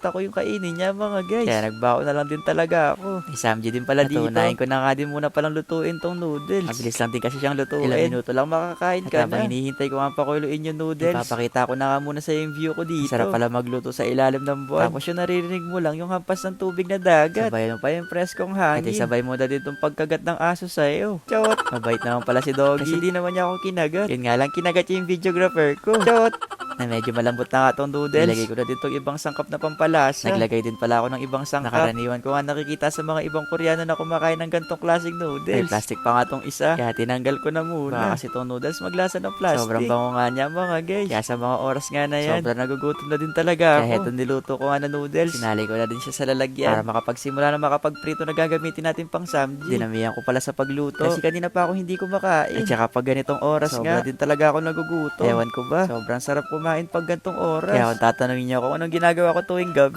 ako yung kainin niya mga guys. Kaya nagbaon na lang din talaga ako. May Samji din pala dito. Natunahin ko na nga din muna palang lutuin tong noodles. Mabilis lang din kasi siyang lutuin. Ilang minuto lang makakain ka na. At habang hinihintay ko nga pakuluin yung noodles, ipapakita ko na nga muna sa yung view ko dito. Sarap pala magluto sa ilalim ng buwan. Tapos yung naririnig mo lang yung hampas ng tubig na dagat. Sabay mo pa yung preskong hangin. At sabay mo na din tong pagkagat ng aso sa'yo. Chot! Mabait naman pala si Doggy. Kasi di naman niya ako kinagat. Yun nga lang kinagat yung videographer ko. Chot! Na medyo malambot na nga tong noodles. Nilagay ko na din tong ibang sangkap na pampalasa. Naglagay din pala ako ng ibang sangkap. Nakaraniwan ko nga nakikita sa mga ibang Koreano na kumakain ng gantong klaseng noodles. May plastic pa nga tong isa. Kaya tinanggal ko na muna. Baka kasi tong noodles maglasa ng plastic. Sobrang bango nga niya mga guys. Kaya sa mga oras nga na yan, sobrang nagugutom na din talaga ako. Kaya heto niluto ko nga na noodles. Sinali ko na din siya sa lalagyan. Para makapagsimula na makapagprito na gagamitin natin pang samji. Dinamihan ko pala sa pagluto. Kasi kanina pa ako hindi kumakain. At saka pag ganitong oras sobra din talaga ako nagugutom. Ewan ko ba. Sobrang sarap kumain pag gantong oras. Kaya kung tatanungin niyo ako anong ginagawa ko tuwing gabi,